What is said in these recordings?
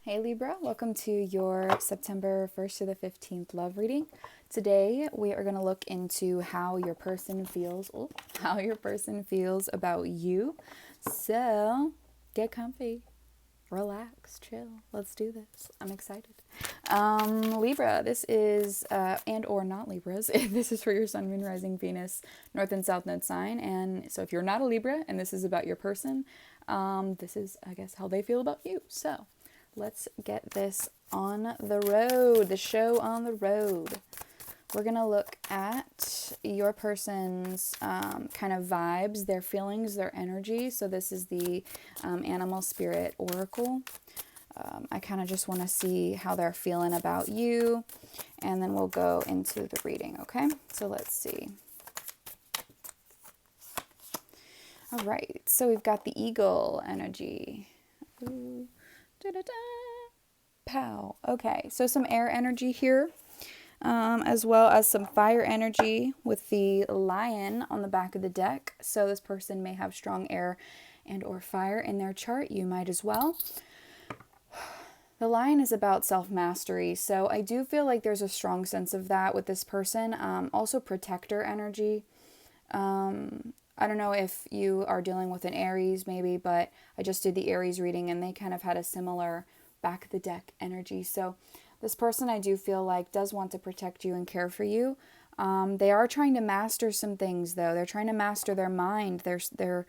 Hey Libra, welcome to your September 1st to the 15th love reading. Today we are going to look into how your person feels, about you. So get comfy, relax, chill. Let's do this. I'm excited. Libra, this is, and or not Libras, this is for your sun, moon, rising, Venus, north and south node sign. And so if you're not a Libra and this is about your person, this is, I guess, how they feel about you. So let's get this on the road, the show on the road. We're going to look at your person's kind of vibes, their feelings, their energy. So this is the Animal Spirit Oracle. I kind of just want to see how they're feeling about you, and then we'll go into the reading, okay? So let's see. All right, so we've got the Eagle energy. Ooh. Da-da-da. Pow. Okay, so some air energy here, as well as some fire energy with the Lion on the back of the deck. So this person may have strong air and or fire in their chart. You might as well. The Lion is about self-mastery, so I do feel like there's a strong sense of that with this person. Also protector energy. I don't know if you are dealing with an Aries maybe, but I just did the Aries reading and they kind of had a similar back of the deck energy. So this person, I do feel like, does want to protect you and care for you. They are trying to master some things, though. They're trying to master their mind, their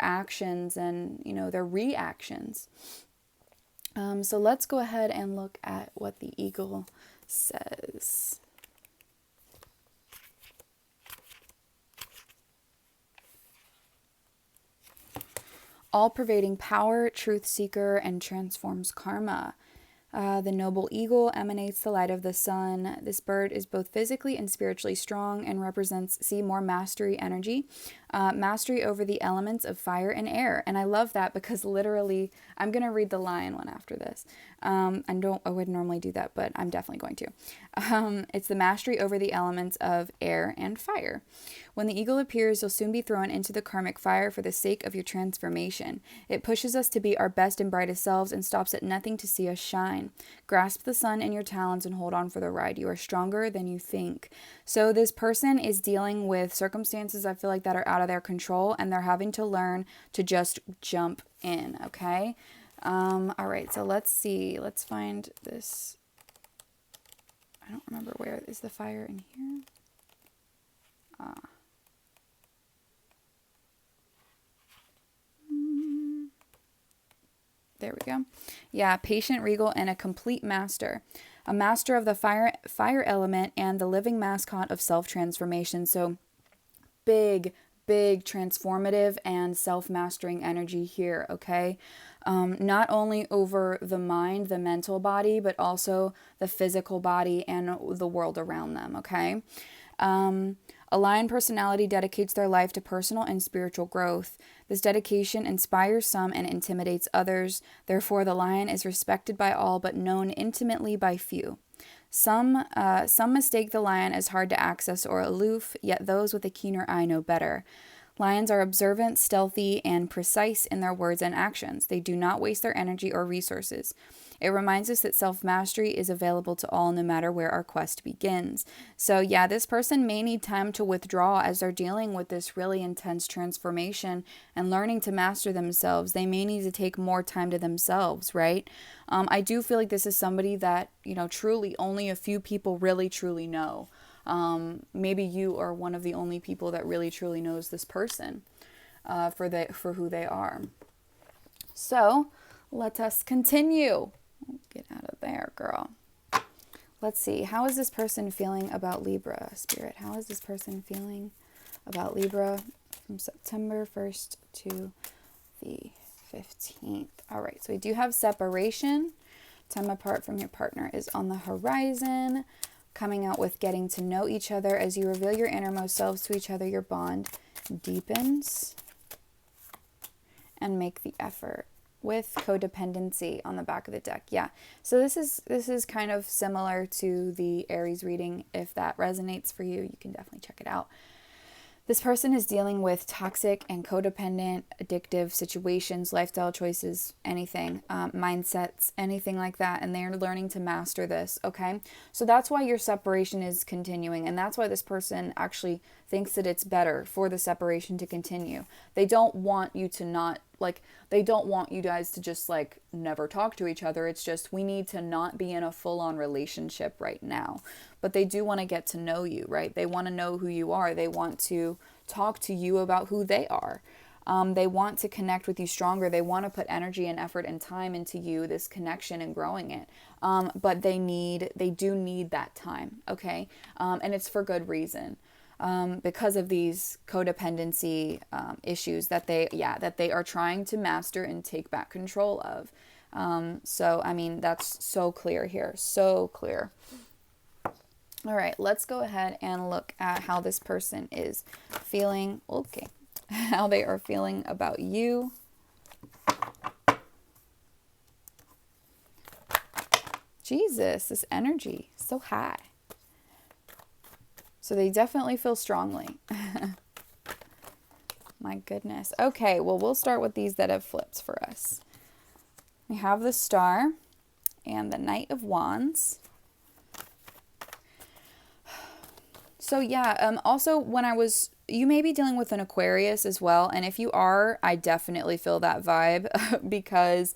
actions, and their reactions. So let's go ahead and look at what the Eagle says. All-pervading power, truth seeker, and transforms karma. The noble eagle emanates the light of the sun. This bird is both physically and spiritually strong and represents, more mastery energy. Mastery over the elements of fire and air. And I love that because literally, I'm going to read the Lion one after this. I wouldn't normally do that, but I'm definitely going to. It's the mastery over the elements of air and fire. When the eagle appears, you'll soon be thrown into the karmic fire for the sake of your transformation. It pushes us to be our best and brightest selves and stops at nothing to see us shine. Grasp the sun in your talons and hold on for the ride. You are stronger than you think. So this person is dealing with circumstances, I feel like, that are out of their control, and they're having to learn to just jump in, okay? All right, so let's see. Let's find this. I don't remember where is the fire in here. There we go. Yeah, patient, regal, and a complete master. A master of the fire element and the living mascot of self-transformation. So big transformative and self-mastering energy here, okay? Not only over the mind, the mental body, but also the physical body and the world around them, okay? A Lion personality dedicates their life to personal and spiritual growth. This dedication inspires some and intimidates others. Therefore, the Lion is respected by all but known intimately by few. Some mistake the Lion as hard to access or aloof, yet those with a keener eye know better. Lions are observant, stealthy, and precise in their words and actions. They do not waste their energy or resources. It reminds us that self-mastery is available to all no matter where our quest begins. So yeah, this person may need time to withdraw as they're dealing with this really intense transformation and learning to master themselves. They may need to take more time to themselves, right? I do feel like this is somebody that, truly only a few people really truly know. Maybe you are one of the only people that really truly knows this person for who they are. So let us continue. Get out of there, girl. Let's see. How is this person feeling about Libra, Spirit? How is this person feeling about Libra from September 1st to the 15th? All right. So we do have separation. Time apart from your partner is on the horizon. Coming out with getting to know each other. As you reveal your innermost selves to each other, your bond deepens. And make the effort. With codependency on the back of the deck. Yeah. So this is kind of similar to the Aries reading. If that resonates for you, you can definitely check it out. This person is dealing with toxic and codependent, addictive situations, lifestyle choices, anything, mindsets, anything like that. And they're learning to master this, okay? So that's why your separation is continuing. And that's why this person actually thinks that it's better for the separation to continue. They don't want you to not, like, they don't want you guys to just, like, never talk to each other. It's just, we need to not be in a full-on relationship right now. But they do want to get to know you, right? They want to know who you are. They want to talk to you about who they are. They want to connect with you stronger. They want to put energy and effort and time into you, this connection and growing it. But they do need that time, okay? And it's for good reason. Because of these codependency issues that they are trying to master and take back control of. So, I mean, that's so clear here. So clear. All right, let's go ahead and look at how this person is feeling. Okay, how they are feeling about you. Jesus, this energy, so high. So they definitely feel strongly. My goodness. Okay, well, we'll start with these that have flipped for us. We have the Star and the Knight of Wands. So yeah, also you may be dealing with an Aquarius as well. And if you are, I definitely feel that vibe because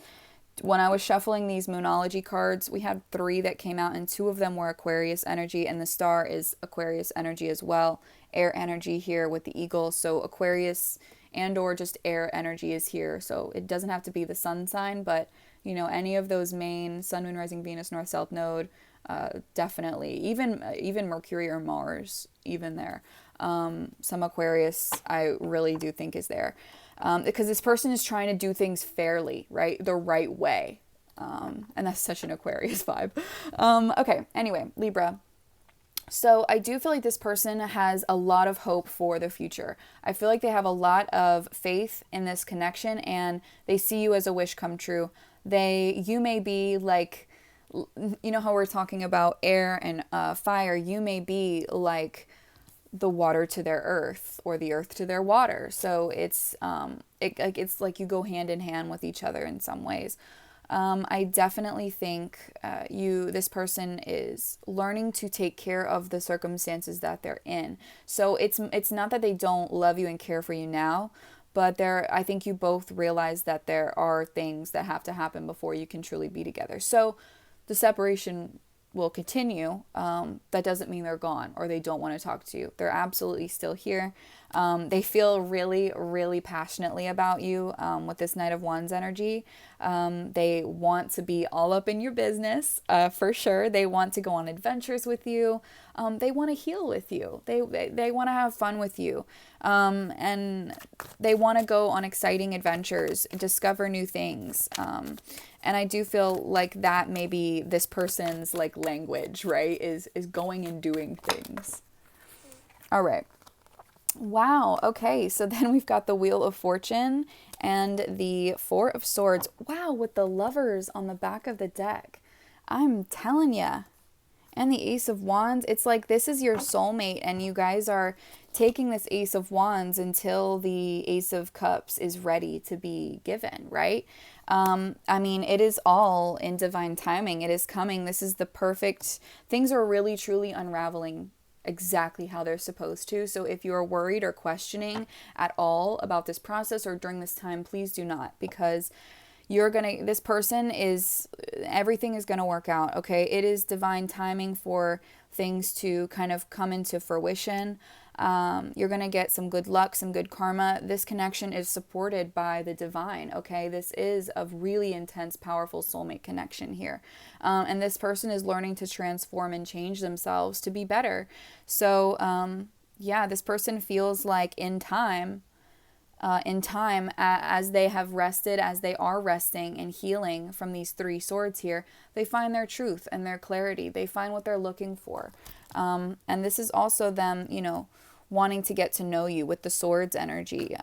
when I was shuffling these Moonology cards, we had 3 that came out and 2 of them were Aquarius energy, and the Star is Aquarius energy as well. Air energy here with the eagle. So Aquarius and or just air energy is here. So it doesn't have to be the sun sign, but you know, any of those main sun, moon, rising, Venus, north, south node, definitely, even Mercury or Mars, even there. Some Aquarius I really do think is there. Because this person is trying to do things fairly, right? The right way. And that's such an Aquarius vibe. Okay, anyway, Libra. So I do feel like this person has a lot of hope for the future. I feel like they have a lot of faith in this connection and they see you as a wish come true. You may be like, you know how we're talking about air and fire, you may be like the water to their earth or the earth to their water. So it's like you go hand in hand with each other in some ways. I definitely think this person is learning to take care of the circumstances that they're in. So it's not that they don't love you and care for you now, but I think you both realize that there are things that have to happen before you can truly be together. So the separation will continue. That doesn't mean they're gone or they don't want to talk to you. They're absolutely still here. They feel really, really passionately about you with this Knight of Wands energy. They want to be all up in your business for sure. They want to go on adventures with you. They want to heal with you. They want to have fun with you. And they want to go on exciting adventures, discover new things. And I do feel like that maybe this person's like language, right, is going and doing things. All right. Wow. Okay. So then we've got the Wheel of Fortune and the Four of Swords. Wow. With the Lovers on the back of the deck. I'm telling ya. And the Ace of Wands. It's like this is your soulmate and you guys are taking this Ace of Wands until the Ace of Cups is ready to be given, right? I mean, it is all in divine timing. It is coming. This is the perfect, things are really truly unraveling exactly how they're supposed to. So if you're worried or questioning at all about this process or during this time, please do not, because this person everything is going to work out. Okay. It is divine timing for things to kind of come into fruition. You're going to get some good luck, some good karma. This connection is supported by the divine. Okay. This is a really intense, powerful soulmate connection here. And this person is learning to transform and change themselves to be better. So, this person feels like in time, as they have rested, as they are resting and healing from these 3 swords here, they find their truth and their clarity. They find what they're looking for. And this is also them, wanting to get to know you with the swords energy,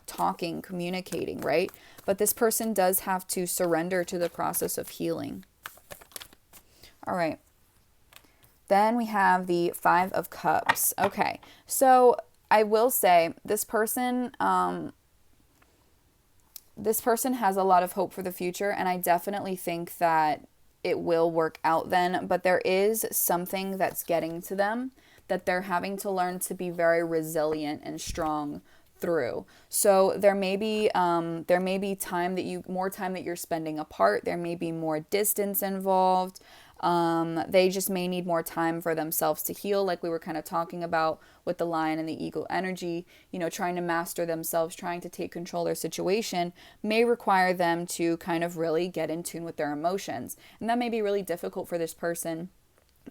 talking, communicating, right? But this person does have to surrender to the process of healing. All right. Then we have the Five of Cups. Okay. So I will say this person has a lot of hope for the future, and I definitely think that it will work out then, but there is something that's getting to them that they're having to learn to be very resilient and strong through. So there may be more time that you're spending apart. There may be more distance involved. They just may need more time for themselves to heal, like we were kind of talking about with the lion and the eagle energy. Trying to master themselves, trying to take control of their situation may require them to kind of really get in tune with their emotions. And that may be really difficult for this person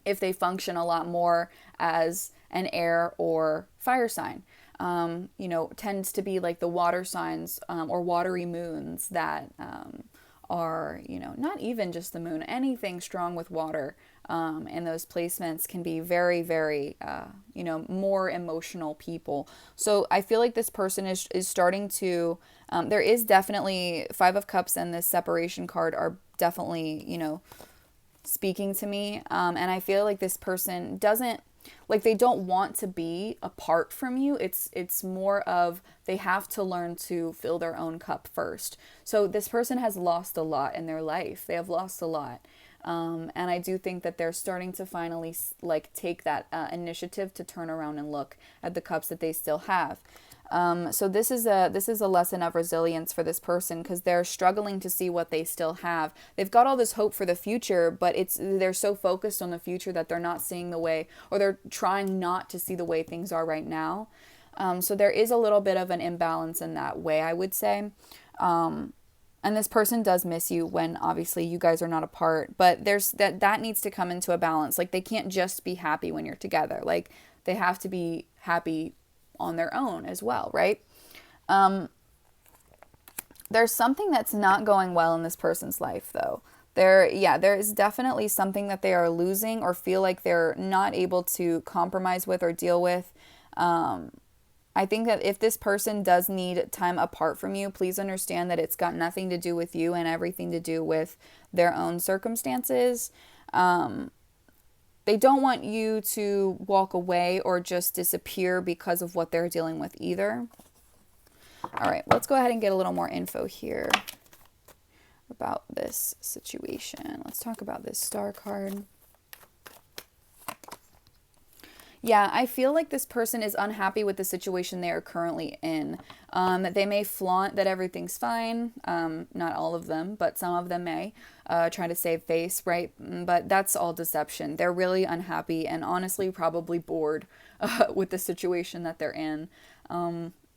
if they function a lot more as an air or fire sign. Tends to be like the water signs or watery moons that are, not even just the moon, anything strong with water. And those placements can be very, very, more emotional people. So I feel like this person is starting to, there is definitely Five of Cups and this separation card are definitely, speaking to me. And I feel like this person they don't want to be apart from you. It's more of they have to learn to fill their own cup first. So this person has lost a lot in their life. They have lost a lot. And I do think that they're starting to finally take that initiative to turn around and look at the cups that they still have. So this is a lesson of resilience for this person, because they're struggling to see what they still have. They've got all this hope for the future, but they're so focused on the future that they're not seeing the way, or they're trying not to see the way things are right now. So there is a little bit of an imbalance in that way, I would say. And this person does miss you when obviously you guys are not apart, but there's that needs to come into a balance. Like, they can't just be happy when you're together. Like, they have to be happy on their own as well, right? There's something that's not going well in this person's life, though. There is definitely something that they are losing or feel like they're not able to compromise with or deal with. I think that if this person does need time apart from you, please understand that it's got nothing to do with you and everything to do with their own circumstances. They don't want you to walk away or just disappear because of what they're dealing with either. All right, let's go ahead and get a little more info here about this situation. Let's talk about this star card. Yeah, I feel like this person is unhappy with the situation they are currently in. They may flaunt that everything's fine. Not all of them, but some of them may try to save face, right? But that's all deception. They're really unhappy and honestly probably bored with the situation that they're in.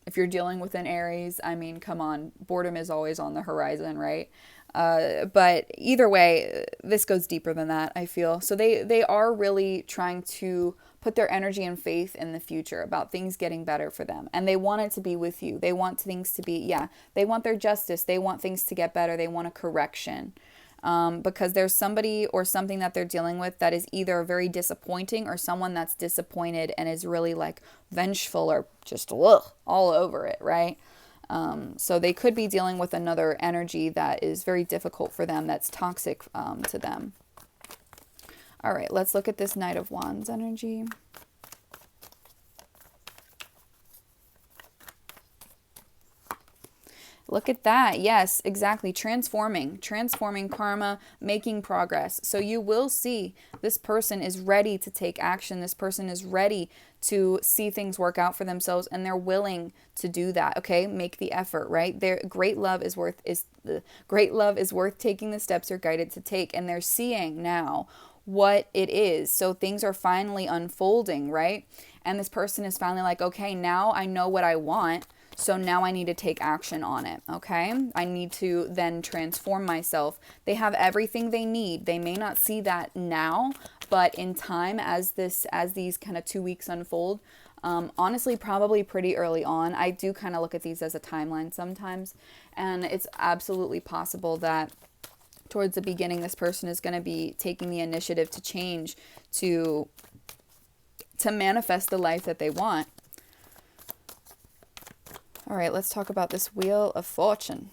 If you're dealing with an Aries, I mean, come on, boredom is always on the horizon, right? But either way, this goes deeper than that, I feel. So they are really trying to put their energy and faith in the future about things getting better for them. And they want it to be with you. They want things to be, they want their justice. They want things to get better. They want a correction. Because there's somebody or something that they're dealing with that is either very disappointing, or someone that's disappointed and is really like vengeful or just all over it, right? So they could be dealing with another energy that is very difficult for them, that's toxic to them. All right, let's look at this Knight of Wands energy. Look at that. Yes, exactly. Transforming karma, making progress. So you will see this person is ready to take action. This person is ready to see things work out for themselves, and they're willing to do that. Okay, make the effort, right? Great love is worth taking the steps you're guided to take, and they're seeing now what it is. So things are finally unfolding, right? And this person is finally like, okay, now I know what I want. So now I need to take action on it, okay? I need to then transform myself. They have everything they need. They may not see that now, but in time, as these kind of 2 weeks unfold, honestly, probably pretty early on. I do kind of look at these as a timeline sometimes, and it's absolutely possible that towards the beginning, this person is going to be taking the initiative to change, to manifest the life that they want. All right, let's talk about this Wheel of Fortune.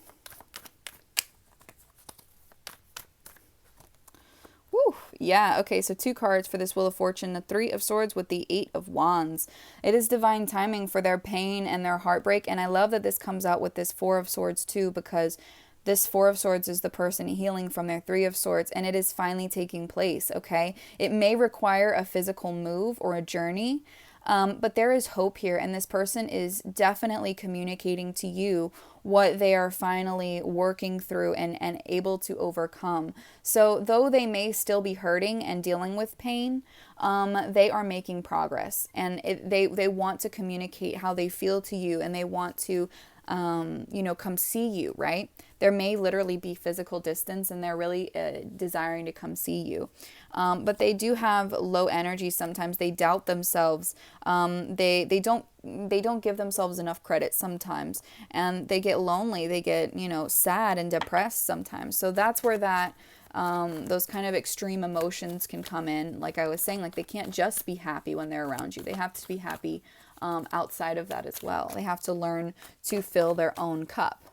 Woo, Yeah, okay, so 2 cards for this Wheel of Fortune, the Three of Swords with the Eight of Wands. It is divine timing for their pain and their heartbreak, and I love that this comes out with this Four of Swords too, because this Four of Swords is the person healing from their Three of Swords, and it is finally taking place, okay? It may require a physical move or a journey, but there is hope here, and this person is definitely communicating to you what they are finally working through and able to overcome. So though they may still be hurting and dealing with pain, they are making progress, and they want to communicate how they feel to you, and they want to come see you, right? There may literally be physical distance, and they're really desiring to come see you. But they do have low energy sometimes. They doubt themselves. They don't give themselves enough credit sometimes, and they get lonely. They get sad and depressed sometimes. So that's where that those kind of extreme emotions can come in. Like I was saying, like they can't just be happy when they're around you. They have to be happy outside of that as well. They have to learn to fill their own cup.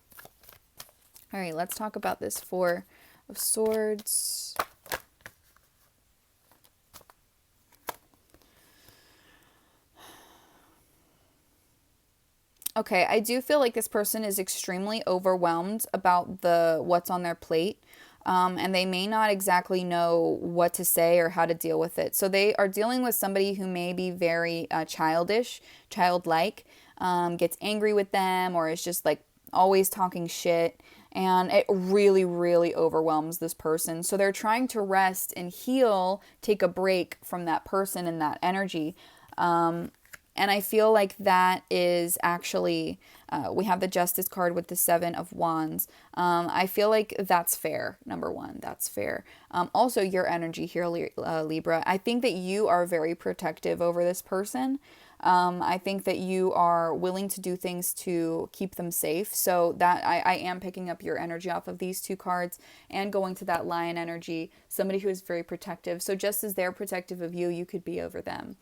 All right, let's talk about this Four of Swords. Okay, I do feel like this person is extremely overwhelmed about what's on their plate. And they may not exactly know what to say or how to deal with it. So they are dealing with somebody who may be very childish, childlike, gets angry with them, or is just like always talking shit. And it really, really overwhelms this person. So they're trying to rest and heal, take a break from that person and that energy. And I feel like that is actually, we have the Justice card with the Seven of Wands. I feel like that's fair. Number one, that's fair. Also, your energy here, Libra. I think that you are very protective over this person. I think that you are willing to do things to keep them safe. So that I am picking up your energy off of these 2 cards and going to that Lion energy, somebody who is very protective. So just as they're protective of you, you could be over them.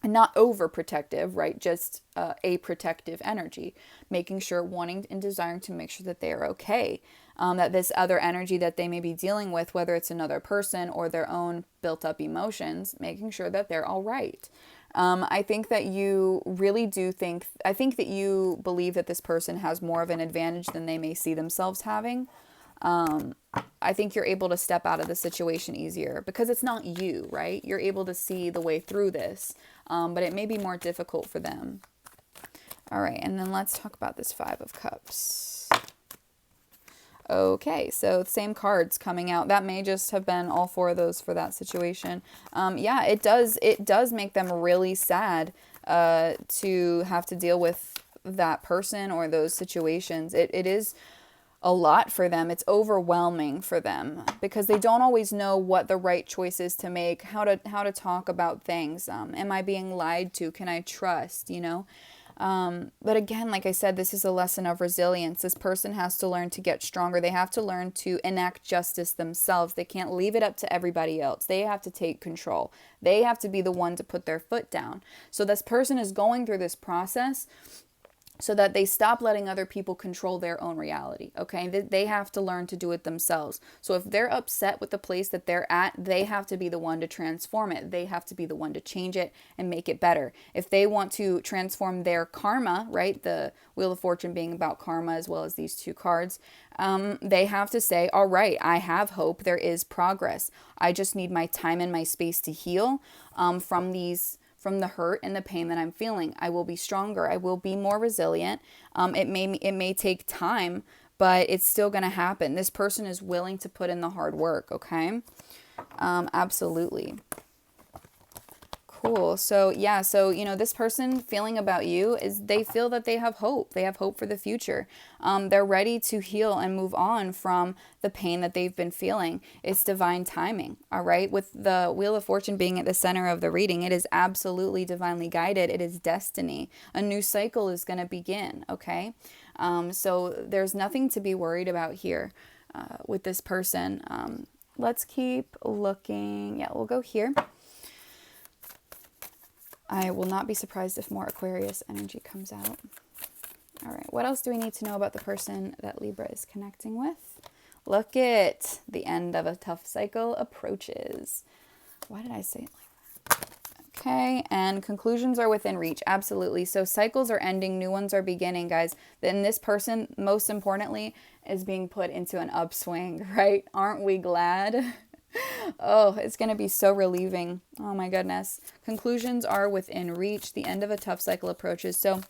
And not overprotective, right? Just a protective energy, making sure, wanting and desiring to make sure that they are okay. That this other energy that they may be dealing with, whether it's another person or their own built up emotions, making sure that they're all right. I think that you really do I think that you believe that this person has more of an advantage than they may see themselves having. I think you're able to step out of the situation easier because it's not you, right? You're able to see the way through this, but it may be more difficult for them. All right, and then let's talk about this Five of Cups. Okay, so same cards coming out. That may just have been all 4 of those for that situation. Yeah, it does make them really sad to have to deal with that person or those situations. It is a lot for them. It's overwhelming for them because they don't always know what the right choice is to make, how to talk about things. Am I being lied to? Can I trust, But again, like I said, this is a lesson of resilience. This person has to learn to get stronger. They have to learn to enact justice themselves. They can't leave it up to everybody else. They have to take control. They have to be the one to put their foot down. So this person is going through this process so that they stop letting other people control their own reality, okay? They have to learn to do it themselves. So if they're upset with the place that they're at, they have to be the one to transform it. They have to be the one to change it and make it better. If they want to transform their karma, right, the Wheel of Fortune being about karma as well as these 2 cards, they have to say, all right, I have hope. There is progress. I just need my time and my space to heal from the hurt and the pain that I'm feeling. I will be stronger. I will be more resilient. It may take time, but it's still going to happen. This person is willing to put in the hard work, okay? Absolutely. Cool. So yeah, this person feeling about you is they feel that they have hope. They have hope for the future. They're ready to heal and move on from the pain that they've been feeling. It's divine timing. All right. With the Wheel of Fortune being at the center of the reading, it is absolutely divinely guided. It is destiny. A new cycle is going to begin. Okay. So there's nothing to be worried about here with this person. Let's keep looking. Yeah, we'll go here. I will not be surprised if more Aquarius energy comes out. All right, what else do we need to know about the person that Libra is connecting with? Look it. The end of a tough cycle approaches. Why did I say it like that? Okay, and conclusions are within reach. Absolutely. So cycles are ending, new ones are beginning, guys. Then this person, most importantly, is being put into an upswing, right? Aren't we glad? Oh, it's going to be so relieving. Oh my goodness. Conclusions are within reach. The end of a tough cycle approaches. So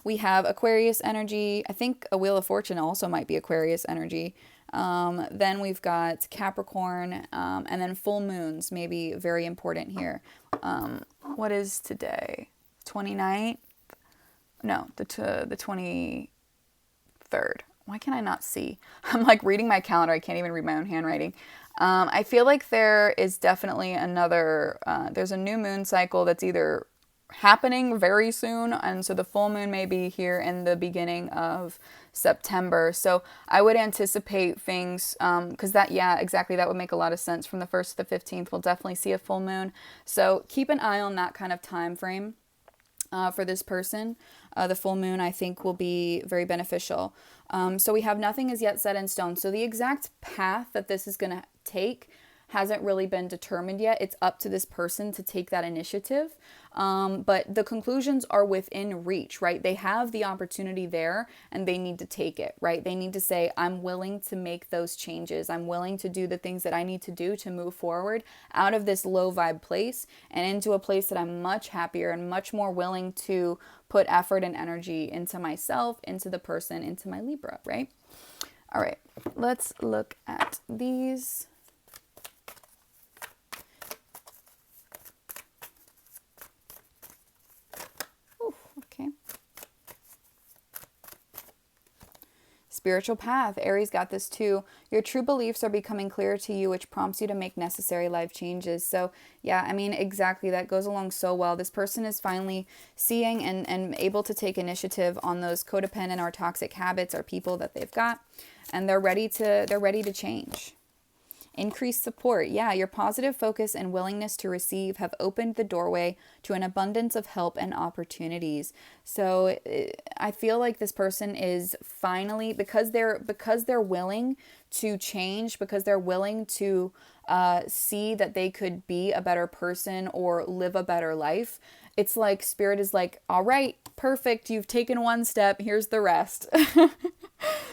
we have Aquarius energy. I think a Wheel of Fortune also might be Aquarius energy. Then we've got Capricorn, and then full moons may be very important here. What is today? 29th? No, the 23rd. Why can I not see? I'm like reading my calendar. I can't even read my own handwriting. I feel like there is definitely there's a new moon cycle that's either happening very soon, and so the full moon may be here in the beginning of September. So I would anticipate things, because that would make a lot of sense. From the 1st to the 15th, we'll definitely see a full moon. So keep an eye on that kind of time frame for this person. The full moon, I think, will be very beneficial. So we have nothing is yet set in stone. So the exact path that this is going to take hasn't really been determined yet. It's up to this person to take that initiative. But the conclusions are within reach, right? They have the opportunity there and they need to take it, right? They need to say, I'm willing to make those changes. I'm willing to do the things that I need to do to move forward out of this low vibe place and into a place that I'm much happier and much more willing to put effort and energy into myself, into the person, into my Libra, right? All right, let's look at these. Okay. Spiritual path. Aries got this too. Your true beliefs are becoming clearer to you, which prompts you to make necessary life changes. So yeah, I mean, exactly. That goes along so well. This person is finally seeing and able to take initiative on those codependent or toxic habits or people that they've got. And they're ready to change. Increased support. Yeah, your positive focus and willingness to receive have opened the doorway to an abundance of help and opportunities. So I feel like this person is finally, because they're willing to change, because they're willing to see that they could be a better person or live a better life. It's like Spirit is like, all right, perfect. You've taken one step. Here's the rest.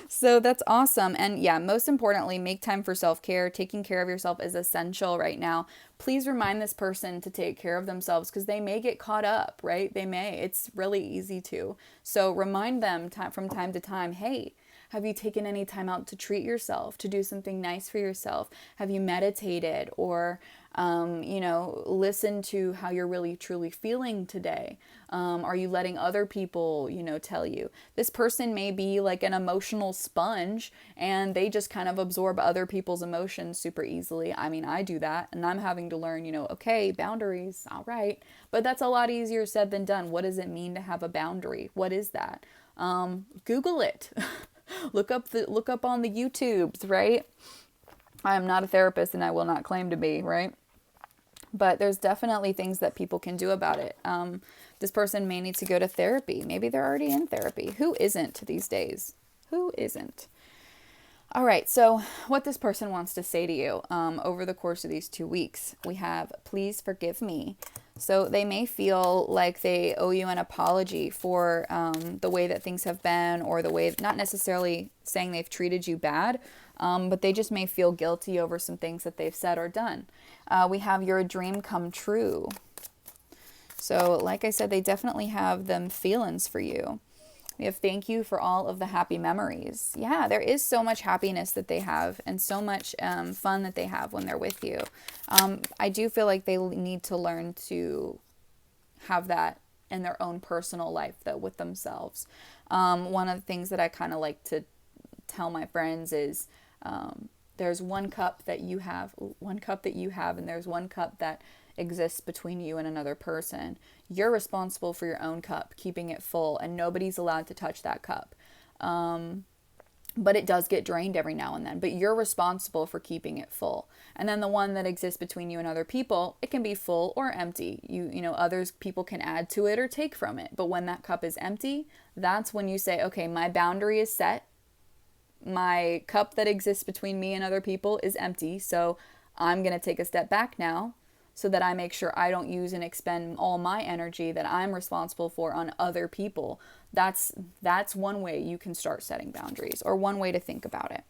So that's awesome. And yeah, most importantly, make time for self-care. Taking care of yourself is essential right now. Please remind this person to take care of themselves because they may get caught up, right? They may. It's really easy to. So remind them from time to time, hey, have you taken any time out to treat yourself, to do something nice for yourself? Have you meditated or, listen to how you're really truly feeling today? Are you letting other people, tell you? This person may be like an emotional sponge and they just kind of absorb other people's emotions super easily. I mean, I do that and I'm having to learn, okay, boundaries, all right. But that's a lot easier said than done. What does it mean to have a boundary? What is that? Google it. Look up on the YouTubes, right? I am not a therapist and I will not claim to be, right? But there's definitely things that people can do about it. This person may need to go to therapy. Maybe they're already in therapy. Who isn't these days? Who isn't? All right, so what this person wants to say to you over the course of these 2 weeks, we have, please forgive me. So they may feel like they owe you an apology for the way that things have been, or the way, not necessarily saying they've treated you bad, but they just may feel guilty over some things that they've said or done. We have your dream come true. So like I said, they definitely have them feelings for you. We have thank you for all of the happy memories. Yeah, there is so much happiness that they have and so much fun that they have when they're with you. I do feel like they need to learn to have that in their own personal life, though, with themselves. One of the things that I kind of like to tell my friends is there's one cup that you have, and there's one cup that exists between you and another person. You're responsible for your own cup, keeping it full, and nobody's allowed to touch that cup. But it does get drained every now and then, but you're responsible for keeping it full. And then the one that exists between you and other people, it can be full or empty. Others people can add to it or take from it. But when that cup is empty, that's when you say, okay, my boundary is set. my cup that exists between me and other people is empty. So I'm going to take a step back now so that I make sure I don't use and expend all my energy that I'm responsible for on other people. That's one way you can start setting boundaries, or one way to think about it.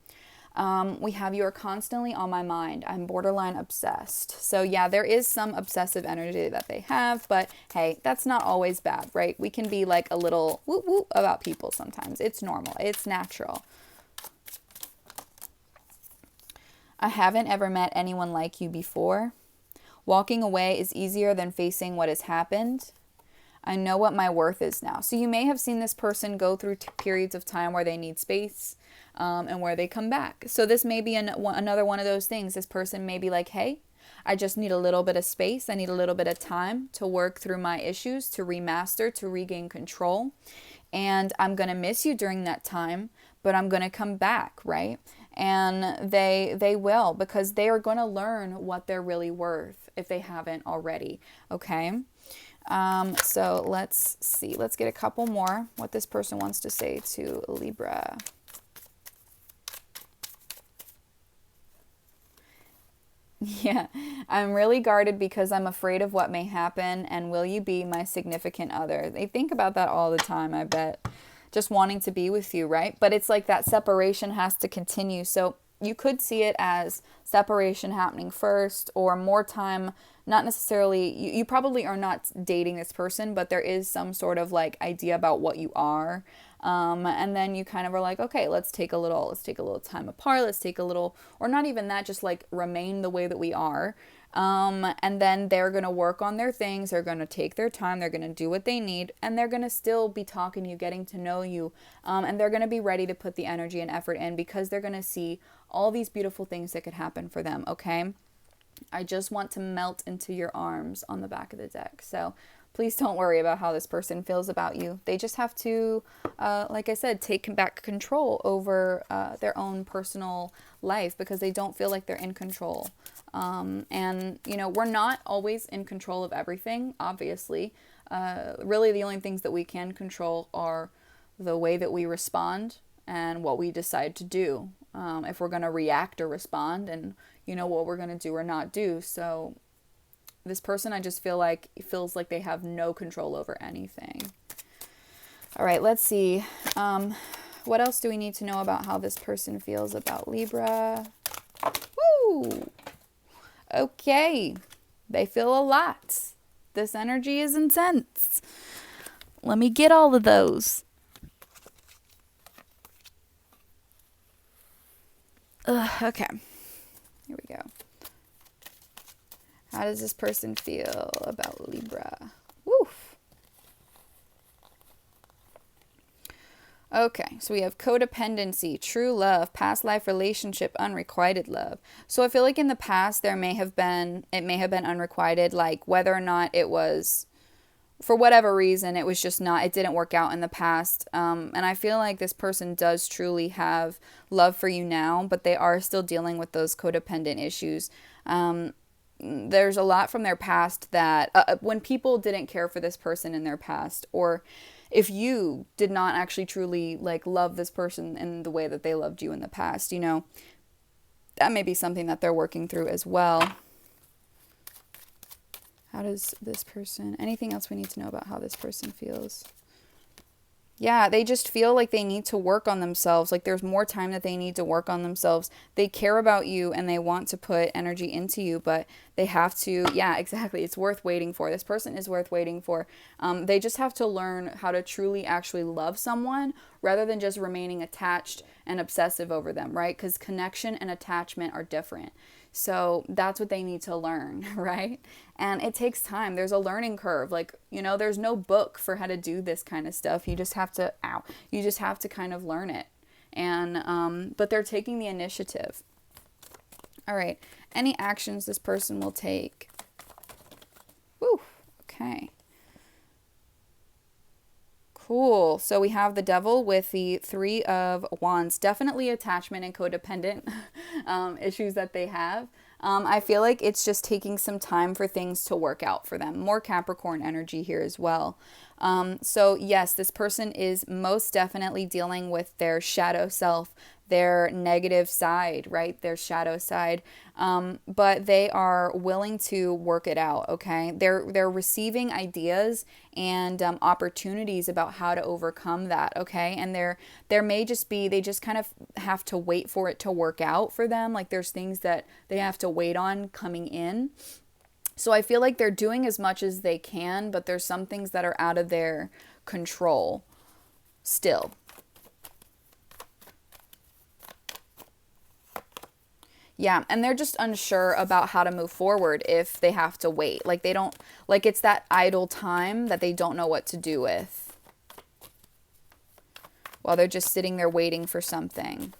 We have, you are constantly on my mind. I'm borderline obsessed. So yeah, there is some obsessive energy that they have, but hey, that's not always bad, right? We can be like a little whoop whoop about people sometimes. It's normal. It's natural. I haven't ever met anyone like you before. Walking away is easier than facing what has happened. I know what my worth is now. So you may have seen this person go through periods of time where they need space, and where they come back. So this may be another one of those things. This person may be like, hey, I just need a little bit of space. I need a little bit of time to work through my issues, to remaster, to regain control. And I'm going to miss you during that time, but I'm going to come back, right? And they will, because they are going to learn what they're really worth if they haven't already, okay? So let's see. Let's get a couple more, what this person wants to say to Libra. Yeah, I'm really guarded because I'm afraid of what may happen, and will you be my significant other? They think about that all the time, I bet. Just wanting to be with you, right? But it's like that separation has to continue. So you could see it as separation happening first, or more time, not necessarily, you probably are not dating this person, but there is some sort of like idea about what you are. And then you kind of are like, okay, let's take a little time apart. Let's take a little, or not even that, just like remain the way that we are. And then they're going to work on their things. They're going to take their time. They're going to do what they need, and they're going to still be talking to you, getting to know you. And they're going to be ready to put the energy and effort in, because they're going to see all these beautiful things that could happen for them. Okay. I just want to melt into your arms on the back of the deck. So please don't worry about how this person feels about you. They just have to, like I said, take back control over their own personal life, because they don't feel like they're in control. And, you know, we're not always in control of everything, obviously. Really, the only things that we can control are the way that we respond and what we decide to do. If we're going to react or respond, and, you know, what we're going to do or not do. So this person, I just feel like, feels like they have no control over anything. All right, let's see. What else do we need to know about how this person feels about Libra? Woo! Okay. They feel a lot. This energy is intense. Let me get all of those. Okay. Here we go. How does this person feel about Libra? Woof. Okay, so we have codependency, true love, past life relationship, unrequited love. So I feel like in the past it may have been unrequited, like whether or not it was, for whatever reason, it was just not, it didn't work out in the past. And I feel like this person does truly have love for you now, but they are still dealing with those codependent issues. There's a lot from their past that when people didn't care for this person in their past, or if you did not actually truly like love this person in the way that they loved you in the past, you know, that may be something that they're working through as well. How does this person, anything else we need to know about how this person feels? Yeah, they just feel like they need to work on themselves. Like there's more time that they need to work on themselves. They care about you and they want to put energy into you, but they have to, yeah, exactly. It's worth waiting for. This person is worth waiting for. They just have to learn how to truly actually love someone rather than just remaining attached and obsessive over them, right? Because connection and attachment are different. So that's what they need to learn, right? And it takes time. There's a learning curve. Like, you know, there's no book for how to do this kind of stuff. You just have to, you just have to kind of learn it. And, but they're taking the initiative. All right. Any actions this person will take. Woo. Okay. Cool. So we have the devil with the 3 of Wands. Definitely attachment and codependent issues that they have. I feel like it's just taking some time for things to work out for them. More Capricorn energy here as well. So yes, this person is most definitely dealing with their shadow self, their negative side, right? Their shadow side. But they are willing to work it out, okay? They're receiving ideas and opportunities about how to overcome that, okay? And there may just be, they just kind of have to wait for it to work out for them. Like there's things that they have to wait on coming in. So I feel like they're doing as much as they can, but there's some things that are out of their control still. Yeah, and they're just unsure about how to move forward if they have to wait. Like they don't, like it's that idle time that they don't know what to do with while they're just sitting there waiting for something.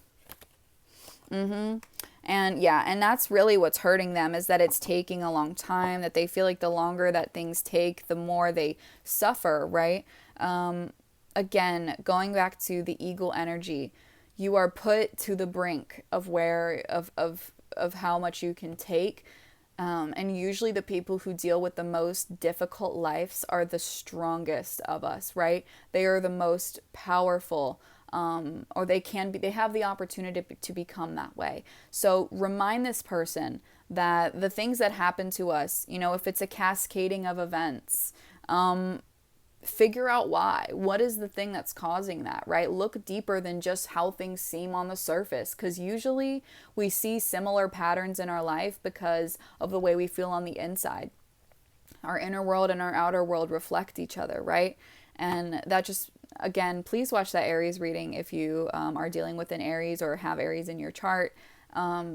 And yeah, and that's really what's hurting them, is that it's taking a long time, that they feel like the longer that things take, the more they suffer, right? Again, going back to the eagle energy, you are put to the brink of where of how much you can take. And usually the people who deal with the most difficult lives are the strongest of us, right? They are the most powerful, or they have the opportunity to become that way. So remind this person that the things that happen to us, if it's a cascading of events, figure out why. What is the thing that's causing that, right? Look deeper than just how things seem on the surface, because usually we see similar patterns in our life because of the way we feel on the inside. Our inner world and our outer world reflect each other, right? And that just, again, please watch that Aries reading if you are dealing with an Aries or have Aries in your chart.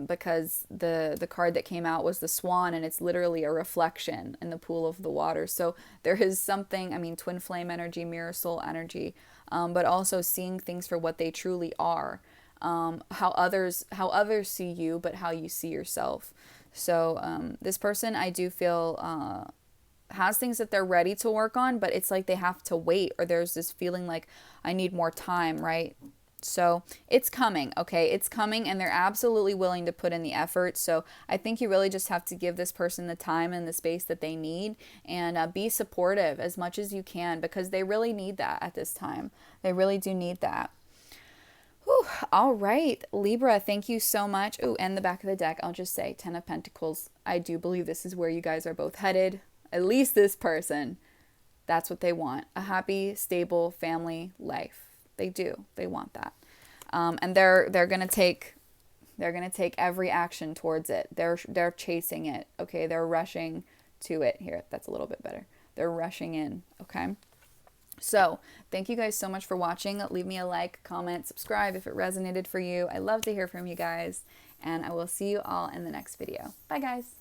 Because the card that came out was the swan, and it's literally a reflection in the pool of the water. So there is something, twin flame energy, mirror soul energy, but also seeing things for what they truly are, how others see you, but how you see yourself. So this person, I do feel has things that they're ready to work on, but it's like they have to wait, or there's this feeling like I need more time, right? So it's coming, okay? It's coming, and they're absolutely willing to put in the effort. So I think you really just have to give this person the time and the space that they need, and be supportive as much as you can, because they really need that at this time. They really do need that. Whew. All right, Libra, thank you so much. Oh, and the back of the deck, I'll just say 10 of Pentacles. I do believe this is where you guys are both headed. At least this person. That's what they want. A happy, stable family life. They do. They want that. And they're gonna take every action towards it. They're chasing it. Okay, they're rushing to it. Here, that's a little bit better. They're rushing in. Okay. So thank you guys so much for watching. Leave me a like, comment, subscribe if it resonated for you. I love to hear from you guys, and I will see you all in the next video. Bye guys.